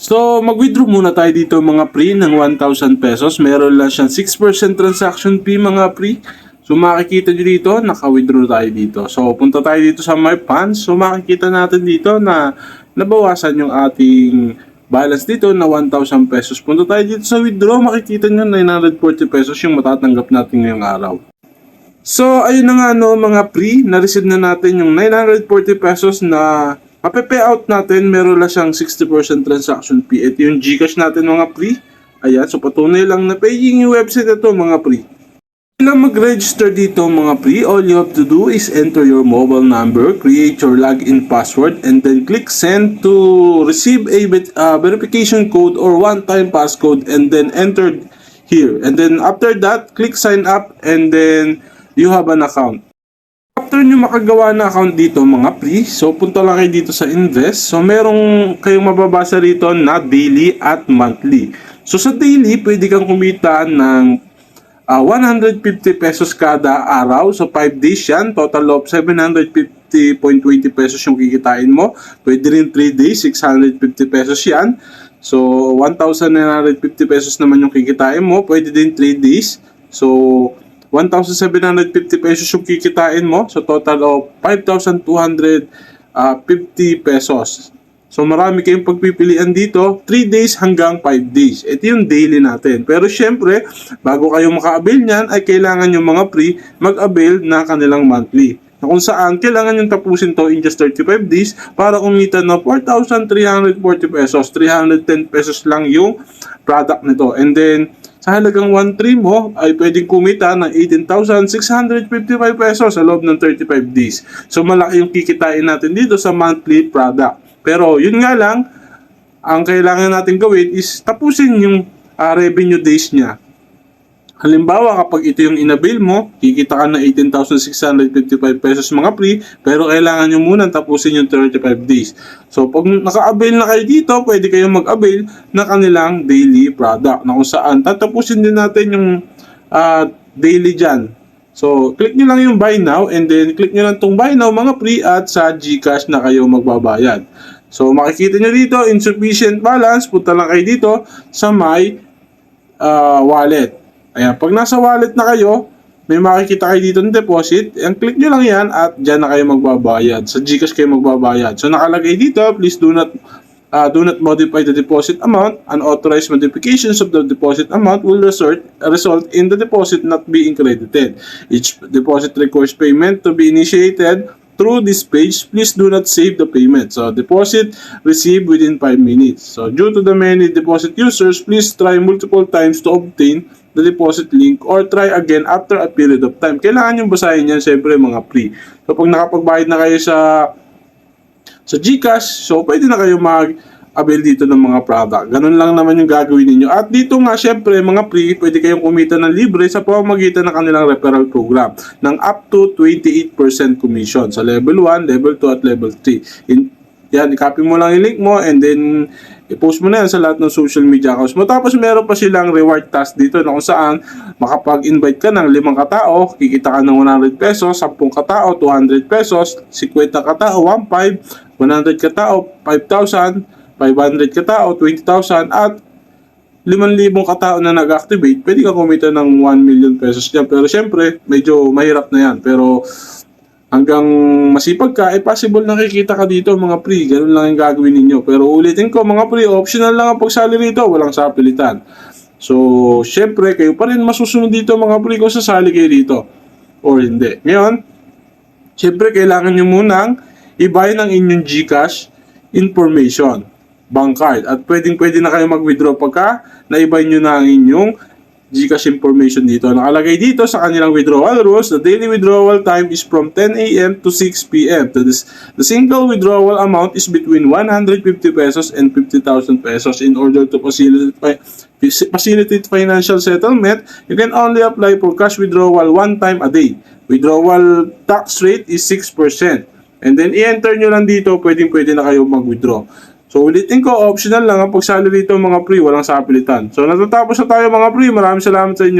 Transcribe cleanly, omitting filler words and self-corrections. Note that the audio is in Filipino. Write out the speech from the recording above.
So, mag-withdraw muna tayo dito mga pre ng 1,000 pesos. Meron lang siyang 6% transaction fee mga pre. So, makikita nyo dito, naka-withdraw tayo dito. So, punta tayo dito sa My Funds. So, makikita natin dito na nabawasan yung ating balance dito na 1,000 pesos. Punta tayo dito sa withdraw, makikita nyo 940 pesos yung matatanggap natin ngayong araw. So, ayun na nga no mga pre, na-receive na natin yung 940 pesos na mape-payout natin. Meron lang siyang 60% transaction fee. Ito yung GCash natin mga pre. Ayan, so patunay lang na paying yung website ito mga pre. Kailan mag-register dito mga pre, all you have to do is enter your mobile number, create your login password, and then click send to receive a verification code or one-time passcode, and then enter here. And then after that, click sign up, and then you have an account. After nyo makagawa na account dito mga pre, so punta lang kayo dito sa invest. So merong kayong mababasa rito na daily at monthly. So sa daily, pwede kang kumita ng 150 pesos kada araw. So 5 days yan, total of 750.20 pesos yung kikitain mo. Pwede rin 3 days, 650 pesos yan. So 1,950 pesos naman yung kikitain mo. Pwede din 3 days. So 1,750 pesos yung kikitain mo. So total of 5,250 pesos. So marami kayong pagpipilian dito, 3 days hanggang 5 days. Ito yung daily natin. Pero syempre, bago kayo maka-avail niyan, ay kailangan yung mga pre mag-avail na kanilang monthly. Na kung saan, kailangan yung tapusin to in just 35 days para kumita ng 4,340 pesos. 310 pesos lang yung product nito. And then, sa halagang 1,300 mo, ay pwedeng kumita ng 18,655 pesos sa loob ng 35 days. So malaki yung kikitain natin dito sa monthly product. Pero yun nga lang, ang kailangan natin gawin is tapusin yung revenue days niya. Halimbawa, kapag ito yung inabil mo, kikita ka ng 18,655 pesos mga pre, pero kailangan nyo muna tapusin yung 35 days. So, pag naka-avail na kayo dito, pwede kayong mag-avail na kanilang daily product na kung saan tatapusin din natin yung daily dyan. So, click nyo lang yung buy now and then click nyo lang itong buy now mga pre at sa GCash na kayo magbabayad. So, makikita nyo dito, insufficient balance, punta lang kayo dito sa my wallet. Ayan, pag nasa wallet na kayo, may makikita kayo dito ng deposit. Ayan, click nyo lang yan at dyan na kayo magbabayad. Sa GCash kayo magbabayad. So, nakalagay dito, please do not modify the deposit amount. Unauthorized modifications of the deposit amount will result in the deposit not being credited. Each deposit requires payment to be initiated through this page. Please do not save the payment. So, deposit received within 5 minutes. So, due to the many deposit users, please try multiple times to obtain the deposit link or try again after a period of time. Kailangan yung basahin yan, syempre mga pre. So, pag nakapagbayad na kayo sa GCash, so pwede na kayo mag-avail dito ng mga product. Ganun lang naman yung gagawin ninyo. At dito nga, syempre, mga pre, pwede kayong kumita ng libre sa pamamagitan ng kanilang referral program ng up to 28% commission sa level 1, level 2, at level 3. Yan, i-copy mo lang yung link mo and then i-post mo na yan sa lahat ng social media accounts mo. Tapos meron pa silang reward task dito na kung saan makapag-invite ka ng 5 katao, kikita ka ng 100 pesos, 10 katao, 200 pesos, 50 katao, 1,500, 100 katao, 5,000, 500 katao, 20,000, at 5,000 katao na nag-activate, pwede ka kumita ng 1 million pesos dyan. Pero syempre, medyo mahirap na yan. Pero hanggang masipag ka, possible na kikita ka dito mga pre. Ganun lang yung gagawin ninyo. Pero ulitin ko mga pre, optional lang ang pagsali rito. Walang sapilitan. So, syempre, kayo pa rin masusunod dito mga pre kung sasali kayo dito or hindi. Ngayon, syempre, kailangan nyo munang i-buy ng inyong GCash information, bank card. At pwede na kayo mag-withdraw pagka na-i-buy nyo na ang inyong GCash information dito. Nakalagay dito sa kanilang withdrawal rules, the daily withdrawal time is from 10 a.m. to 6 p.m. The single withdrawal amount is between 150 pesos and 50,000 pesos. In order to facilitate financial settlement, you can only apply for cash withdrawal 1 time a day. Withdrawal tax rate is 6%. And then i-enter nyo lang dito, pwede na kayo mag-withdraw. So ulitin ko, optional lang ang pagsali dito mga pre, walang sapilitan. So natatapos na tayo mga pre, maraming salamat sa inyo.